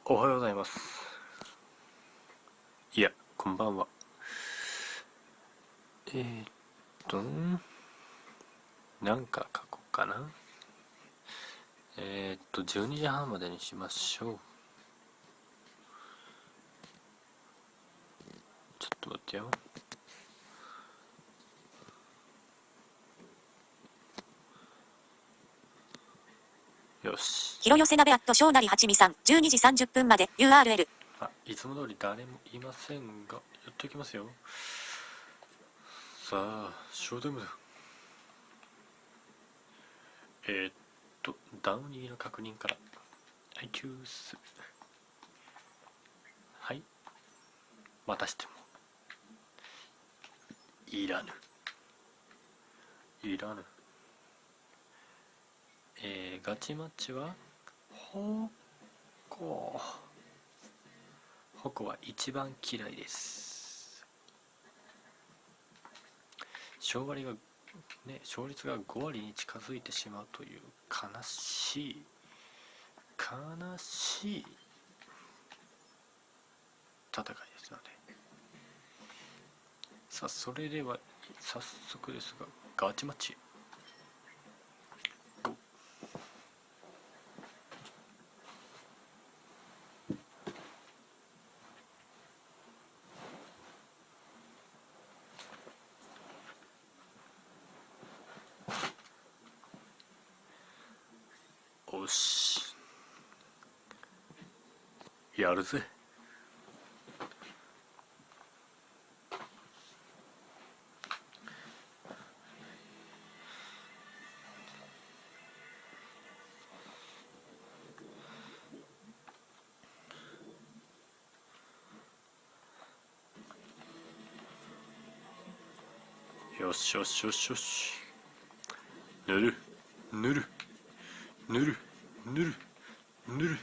おはようございます。いや、こんばんは。えー、っと、なんか書こうかな。12時半までにしましょう。ちょっと待ってよ。よし。広寄せ鍋小なりはちみさん、12時30分まで URL。いつも通り誰もいませんが、やっておきますよ。さあ、ショータイムだ。ダウニーの確認から。はい、チュース。はい。またしても。いらぬ。いらぬ。ガチマッチはほこほこは一番嫌いです。勝率が5割に近づいてしまうという悲しい戦いですので、さあそれでは早速ですがガチマッチ。おし、やるぜ。よしよしよしよし。塗る塗る塗る塗る塗る。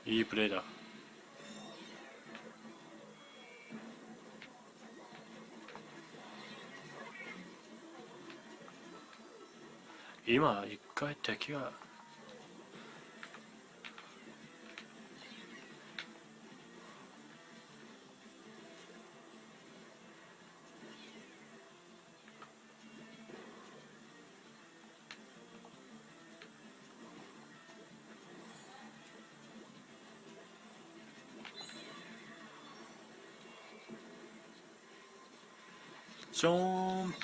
いいプレーだ。今一回敵がジャンプ。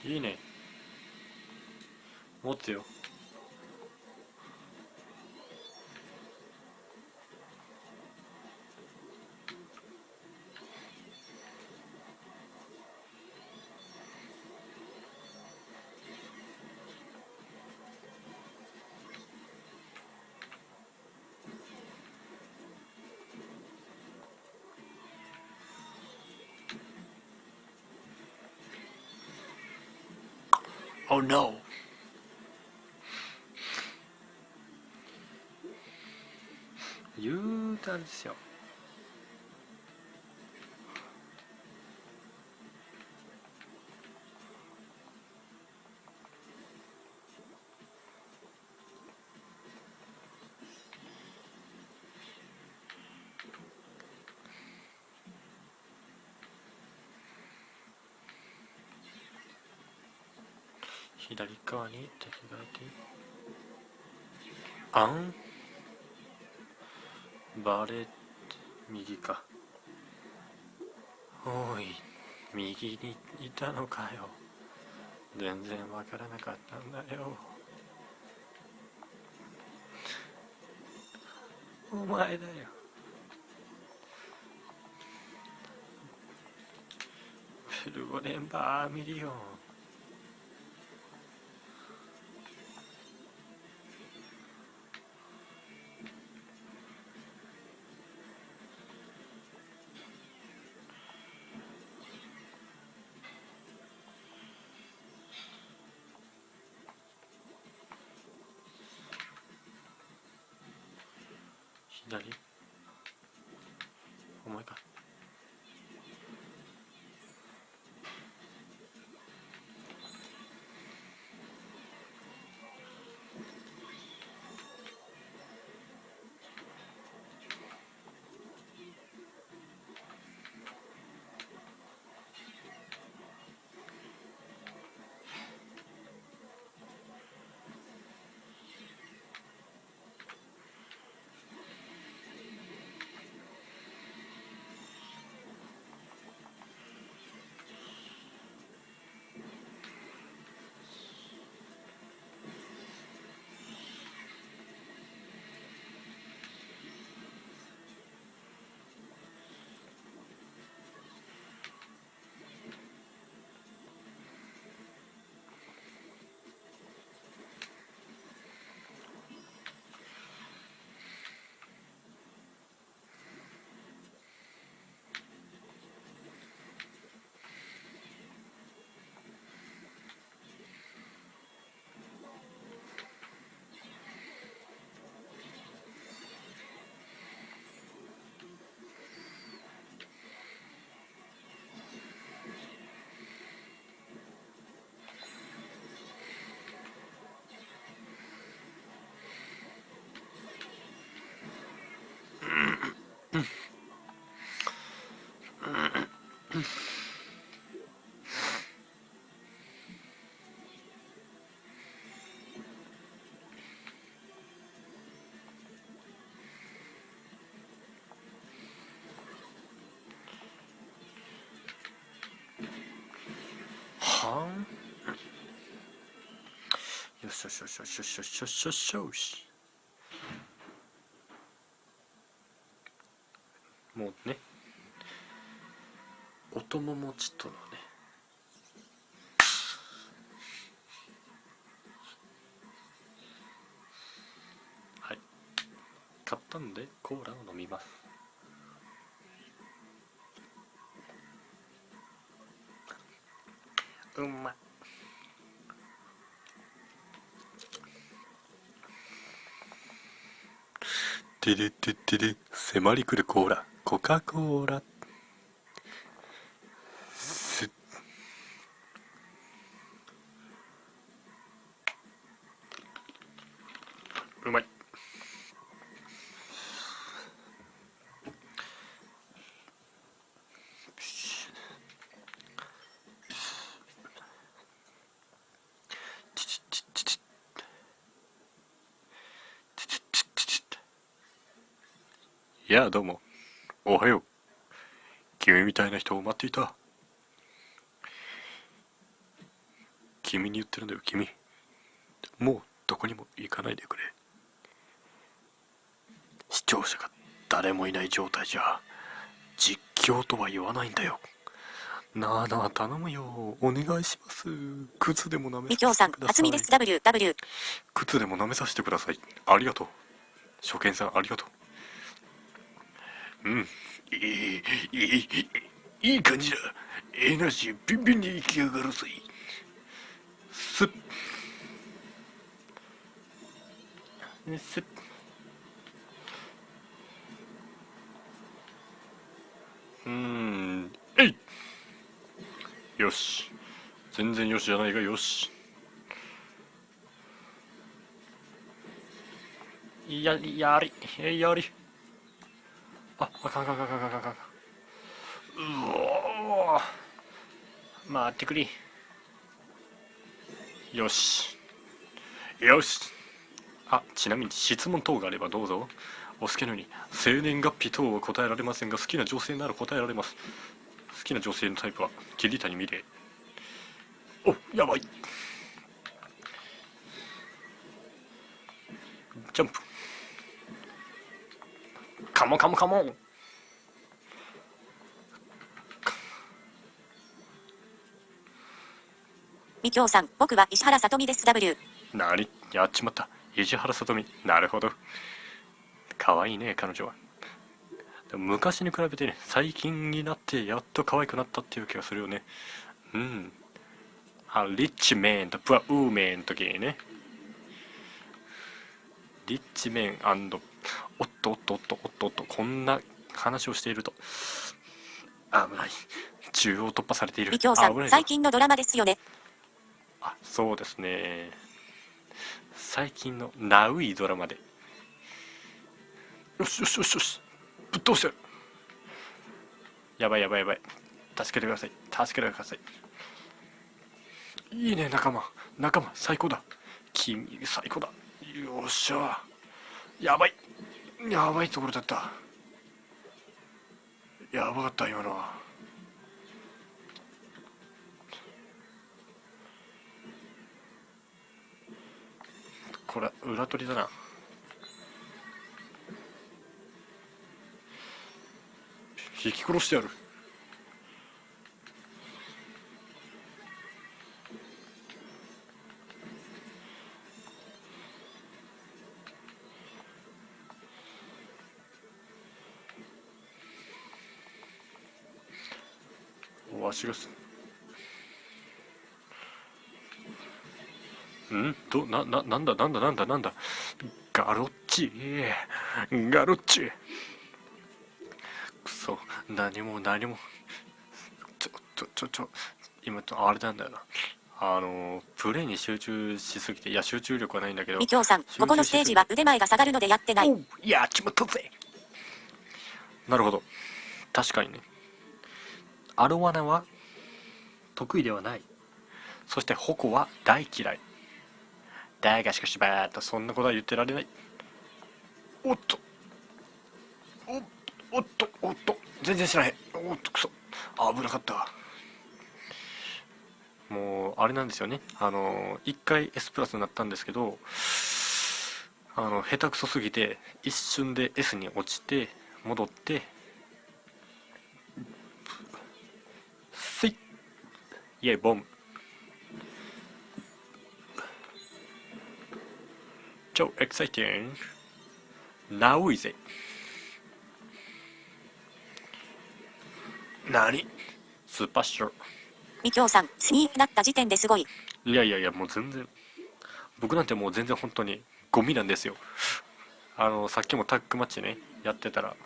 いいね、持ってよ。Oh no。 言うたんですよ。左側に敵がいて、あんバレ、右か。おい、右にいたのかよ。全然わからなかったんだよ。お前だよ。フルゴレンバーミリオン。左お前か。はんよしよしよしよしよしよしよしよしよし。もうね、お供もちとのね、はい、買ったのでコーラを飲みます。うまい。てれててれ、迫り来るコーラ、コカ・コーラ。すうまい。やあどうも、おはよう。君みたいな人を待っていた。君に言ってるんだよ、君。もうどこにも行かないでくれ。視聴者が誰もいない状態じゃ実況とは言わないんだよ。なあなあ頼むよ、お願いします。靴でも舐めみきょうさん、初見です。WW。靴でも舐めさせてください。ありがとう。初見さんありがとう。うん、いい感じだ。エナジービンビンに行きやがるぜ。すっすっ。えい。よし、全然よしじゃないが、よし。やりやりあかんかんかんかんかんかんかん。うおー、待ってくれ。よしよし。あ、ちなみに質問等があればどうぞ。お好きなように生年月日等は答えられませんが、好きな女性なら答えられます。好きな女性のタイプは桐谷美玲。お、やばい。ジャンプ。カモンカモンカモン。みきょうさん、僕は石原さとみです。W。なに、やっちまった。石原さとみ。なるほど。可愛いね、彼女は。でも昔に比べてね、最近になってやっと可愛くなったっていう気がするよね。うん。リッチメンとプアウーメンときね。リッチメンおっとおっとおっとおっとおっと、こんな話をしていると危ない。中央突破されている。みきょうさん、危ないぞ。最近のドラマですよね。あ、そうですね。最近のナウイドラマで。よしよしよしよし、ぶっ通してる。やばいやばいやばい。助けてください、助けてください。いいね、仲間仲間、最高だ。君最高だ。よっしゃ。やばいやばいところだった。やばかった今のは。これ裏取りだな。引き殺してやる。わしがなんだガロッチガロッチ、くそ、何も今あれなんだよな。プレイに集中しすぎて、いや集中力はないんだけど。みきょうさん、ここのステージは腕前が下がるのでやってない。おう、やっちまったぜ。なるほど、確かにね。アロワナは得意ではない。そして矛は大嫌いだが、しかしバーッとそんなことは言ってられない。おっとおっとおっと、全然知らへん。おっと、くそ、危なかった。もうあれなんですよね。1回 S プラスになったんですけど、下手くそすぎて一瞬で S に落ちて戻ってスイッ、イエイボム、超エキサイティングナウイぜ。何スーパーショー。みきょうさん、スニークなった時点ですごい。いやいやいや、もう全然、僕なんてもう全然本当にゴミなんですよ。さっきもタッグマッチねやってたら、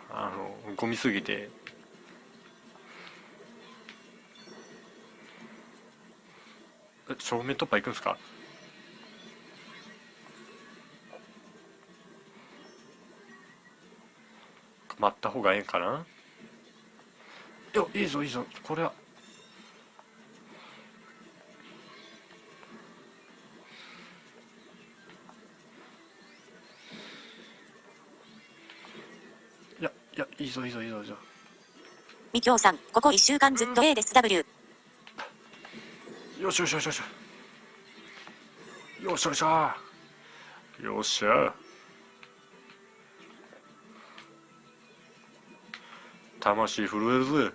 ゴミすぎて。正面突破行くんすか。待った方がええんかな。いや、いいぞいいぞ、これは。いやいや、いいぞいいぞいいぞいいぞ。みきょうさん、ここ1週間ずっと A です W。よしよしよしよしよしよしゃよっしゃ。魂震えるぜ。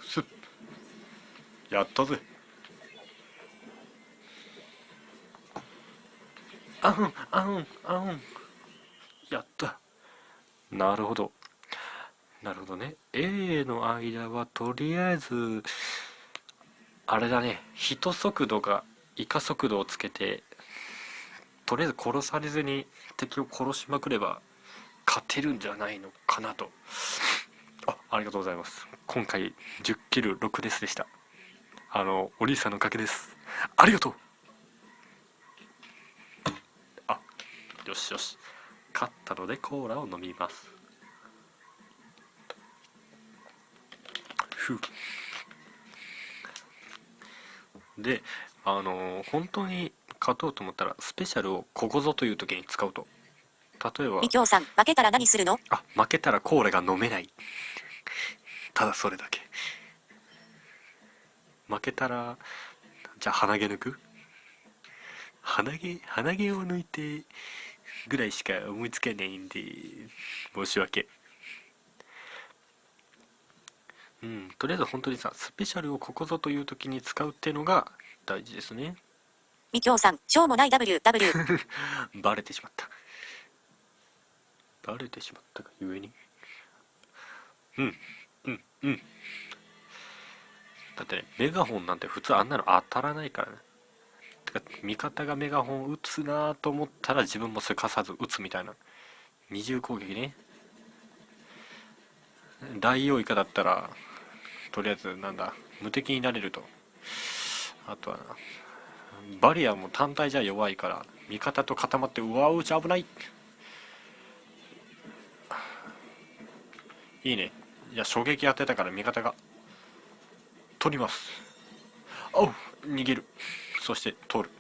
すっ、やったぜ。あんあんあん、やった。なるほどなるほどね。 A の間はとりあえずあれだね、人速度がイカ速度をつけて、とりあえず殺されずに敵を殺しまくれば勝てるんじゃないのかなと。ありがとうございます。今回10キル6デスでした。お兄さんのおかげです。ありがとう。あ、よしよし、勝ったのでコーラを飲みます。ふう。で、本当に勝とうと思ったらスペシャルをここぞという時に使うと。例えば、みきょうさん、負けたら何するの？負けたらコーラが飲めない。ただそれだけ。負けたら、じゃあ鼻毛抜く。鼻毛を抜いてぐらいしか思いつけないんで申し訳。とりあえず本当にさ、スペシャルをここぞという時に使うっていうのが大事ですね。みきょうさん、しょうもない W。バレてしまったがゆえに。だってね、メガホンなんて普通あんなの当たらないからね。てか味方がメガホン撃つなと思ったら自分もすかさず撃つみたいな。二重攻撃ね。大王以下だったらとりあえずなんだ無敵になれると。あとはな、バリアも単体じゃ弱いから味方と固まって、うわうち危ない。いいね。いや衝撃当てたから味方が取ります。おう、逃げる。そして取る。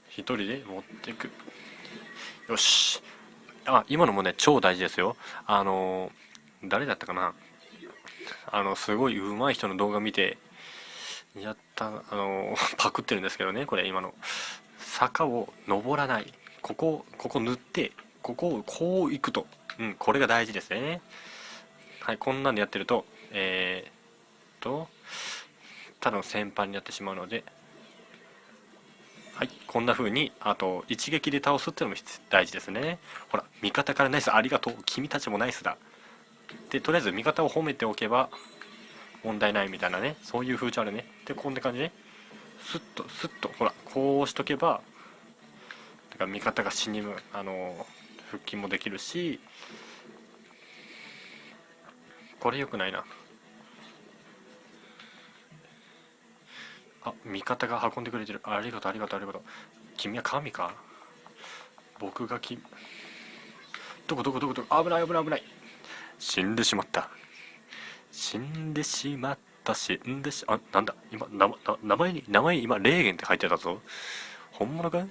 一人で持っていく。よし。あ、今のもね超大事ですよ。誰だったかな、すごい上手い人の動画見てやった、パクってるんですけどね、これ今の坂を登らない、ここ塗ってここをこう行くと、これが大事ですね。はい、こんなんでやってるとただの戦犯になってしまうので、はい、こんな風にあと一撃で倒すっていうのも大事ですね。ほら、味方からナイスありがとう、君たちもナイスだで、とりあえず味方を褒めておけば問題ないみたいなね、そういう風潮あるね。で、こんな感じでスッとスッと、ほらこうしとけば、だから味方が死にむ復帰もできるし、これ良くないな。あ、味方が運んでくれてる。ありがとうありがとうありがとう。君は神か。僕がどこどこどこどこ、危ない危ない危ない。死んでしまった。死んでしまった。あ、なんだ今、名前に今レーゲンって書いてたぞ。本物か。レ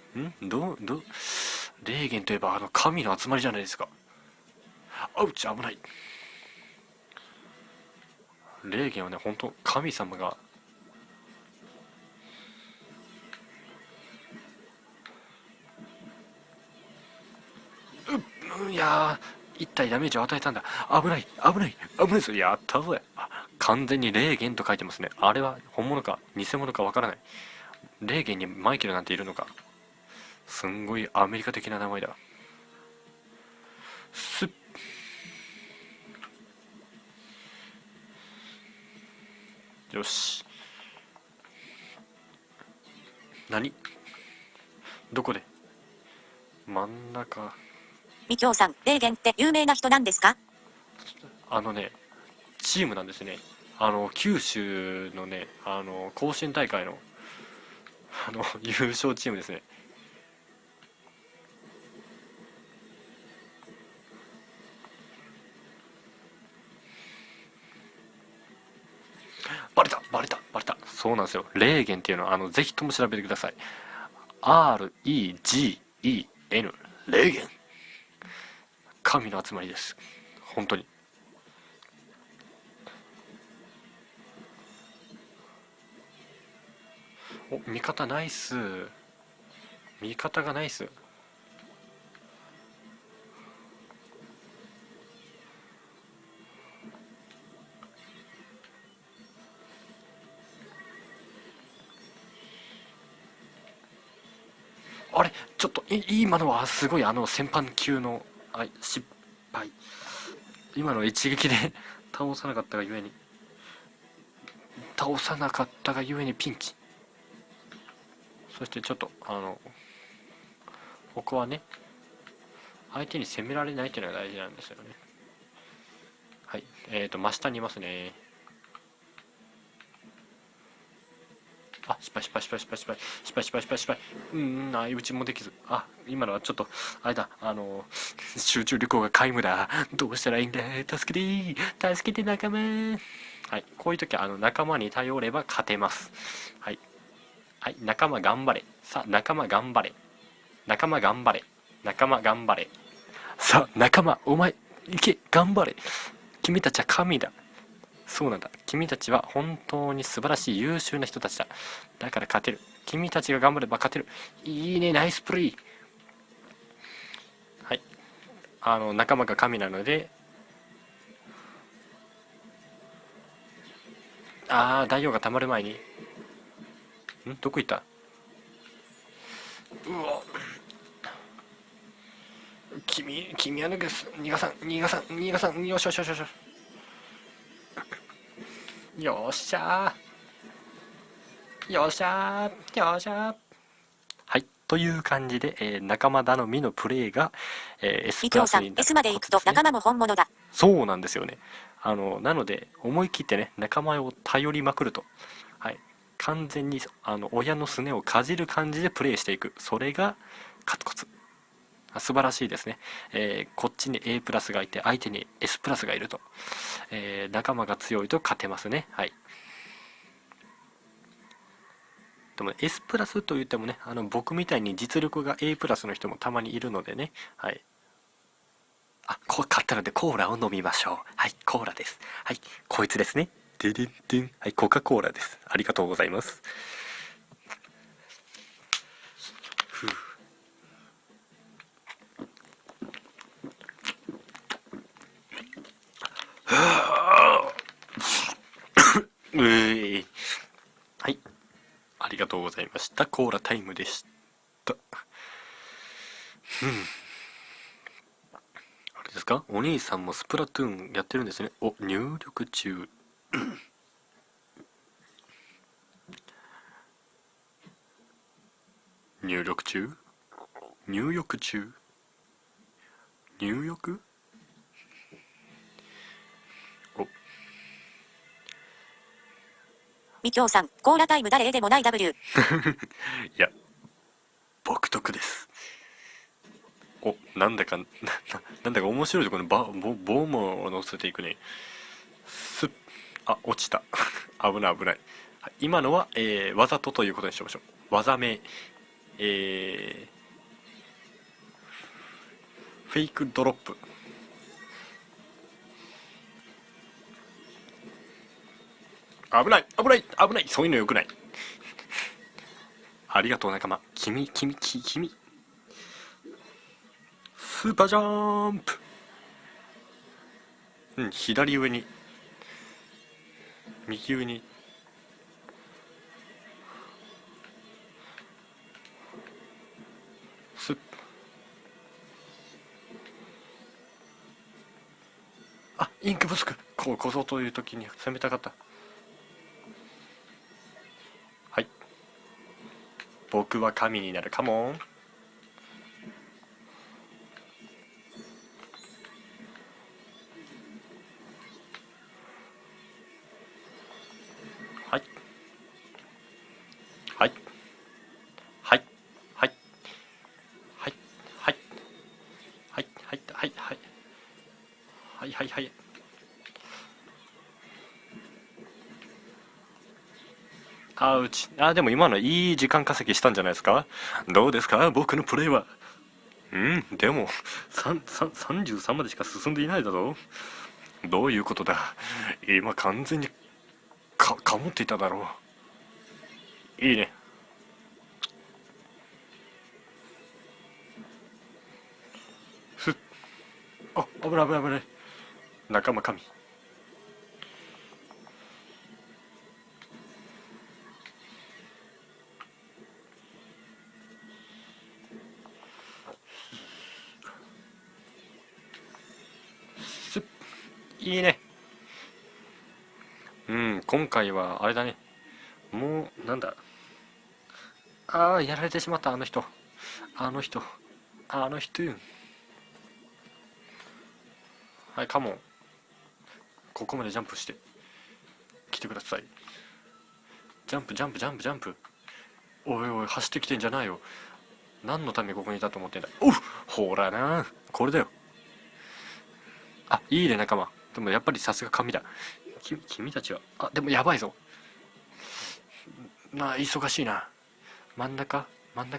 ーゲンといえば神の集まりじゃないですか。あうち危ない。レーゲンはね、本当神様が、いやー、一体ダメージを与えたんだ。危ない危ない危ないぞ。やったぞ。完全にレーゲンと書いてますね。あれは本物か偽物かわからない。レーゲンにマイケルなんているのか。すんごいアメリカ的な名前だ。すっ、よし。何、どこで、真ん中。みきょうさん、レーゲンって有名な人なんですか？チームなんですね。九州のね、甲子園大会の優勝チームですね。バレたバレたバレた。そうなんですよ。レーゲンっていうのはぜひとも調べてください。REGEN、 レーゲン、神の集まりです。本当に。お、味方ナイス。味方がナイス。あれちょっと今のはすごい戦犯級の、失敗。今の一撃で倒さなかったがゆえにピンチ。そしてちょっとここはね、相手に攻められないっていうのが大事なんですよね。はい、真下にいますね。あ、失敗失敗失敗失敗失敗失敗失敗失敗失敗。相打ちもできず。あ、今のはちょっとあれだ、集中力が皆無だ。どうしたらいいんだ。助けて助けて仲間。はい、こういう時は仲間に頼れば勝てます。はい、はい、仲間頑張れ。さあ仲間頑張れ、仲間頑張れ、仲間頑張れ。さあ仲間お前行け、頑張れ。君たちは神だ。そうなんだ、君たちは本当に素晴らしい優秀な人たちだ。だから勝てる。君たちが頑張れば勝てる。いいね、ナイスプレイ。はい、仲間が神なので、大王がたまる前に、どこ行った。うわ、君は逃がさん、よしよしよしよし。よっしゃーよっしゃーよっしゃー。はいという感じで、仲間頼みのプレイが、S みきょうさんプラスになる S まで行くと仲間も本物だ。そうなんですよね。なので思い切ってね仲間を頼りまくると、はい、完全に親のすねをかじる感じでプレイしていく、それがカツコツ。素晴らしいですね。こっちに A プラスがいて相手に S プラスがいると、仲間が強いと勝てますね。はい。でも S プラスといってもね、僕みたいに実力が A プラスの人もたまにいるのでね。はい。買ったのでコーラを飲みましょう。はい、コーラです。はい、こいつですね。でででん。はい、コカ・コーラです。ありがとうございます。ふう。はい、ありがとうございました。コーラタイムでした。あれですか、お兄さんもスプラトゥーンやってるんですね。お、入力中。入力中入浴中入浴。お、みきょうさん、コーラタイム誰でもない W。いや、僕得です。お、なんだかなんだか面白いところにボムを乗せていくね。すっ、あ、落ちた。危ない危ない。今のは、わざとということにしましょう。技名、フェイクドロップ。危ない危ない危ない、そういうのよくない。ありがとう仲間。君スーパージャンプ。うん、左上に右上にスッ。あ、インクブスク。こそという時に攻めたかった。はい、僕は神になる。カモン。はいはいはいはいはいはいはいはいはいはいはいはいはい。あ、うち、でも今のいい時間稼ぎしたんじゃないですか。どうですか僕のプレイは。うん、でも33までしか進んでいないだろう。どういうことだ。今完全にかもっていただろう。いいね。ふっ。あ、危ない危ない危ない。仲間神。すっ。いいね。うん、今回はあれだね。もうなんだ。やられてしまった。あの人あの人あの人。はい、カモン。ここまでジャンプして来てください。ジャンプジャンプジャンプジャンプ。おいおい、走ってきてんじゃないよ。何のためにここにいたと思ってんだ。おう、ほらな、これだよ。いいね仲間。でもやっぱりさすが神だ。君たちはでもやばいぞ。忙しいな。真ん中か。真ん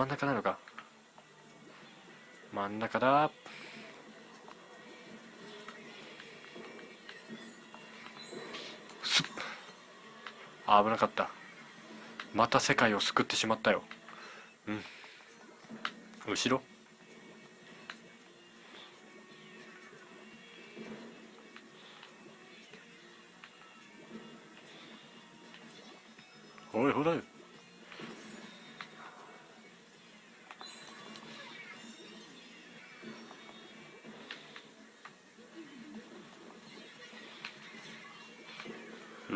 中なのか。真ん中だ。すっ。危なかった。また世界を救ってしまったよ。うん。後ろ。おいほら。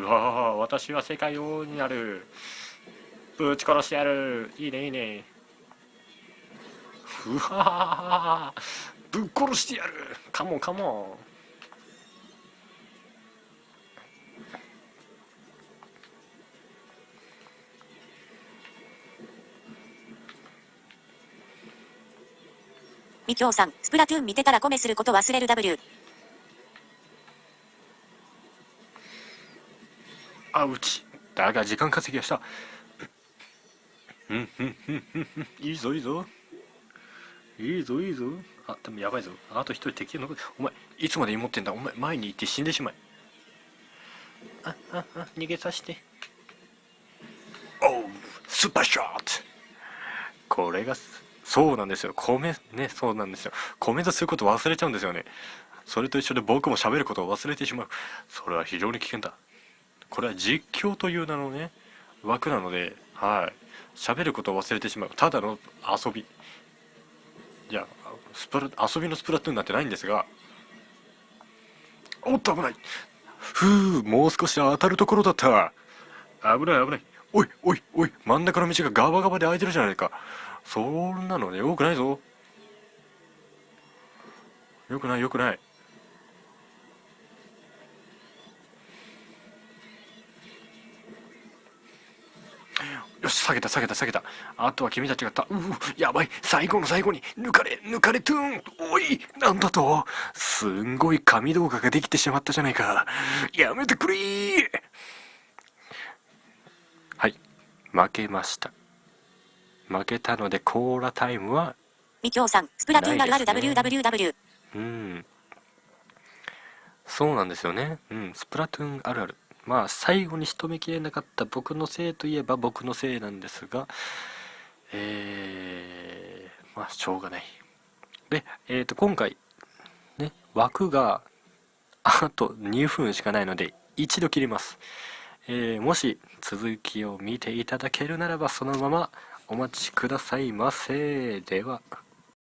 わー、私は世界王になる。ぶち殺してやる。いいねいいね。うわー、ぶっ殺してやる。カモンカモン。みきょうさん、スプラトゥーン見てたらコメすること忘れる W。あうち。だが時間稼ぎはした。いいぞいいぞ。いいぞいいぞ。あ、でもやばいぞ。あと一人敵が残る。お前、いつまで持ってんだ。お前、前に行って死んでしまえ。逃げさせて。おう、スーパーショット。これが、そうなんですよ。そうなんですよ。コメントすること忘れちゃうんですよね。それと一緒で僕も喋ることを忘れてしまう。それは非常に危険だ。これは実況という名のね、枠なので、はい。喋ることを忘れてしまう。ただの遊び。いや、遊びのスプラトゥーンなんてないんですが、おっと危ない。もう少し当たるところだった。危ない危ない。おいおいおい、真ん中の道がガバガバで開いてるじゃないか。そんなのね、よくないぞ。よくないよくない。よし、下げた下げた下げた。あとは君たちがやばい。最後の最後に抜かれトゥーン。おい、なんだと。すんごい神動画ができてしまったじゃないか。やめてくれー。はい、負けました。負けたのでコーラタイムはみきょうさん、スプラトゥーンあるある WWW。そうなんですよね。スプラトゥーンあるある。まあ最後に仕留めきれなかった僕のせいといえば僕のせいなんですが、まあしょうがない。で、今回ね、枠があと2分しかないので一度切ります。もし続きを見ていただけるならばそのままお待ちくださいませ。では。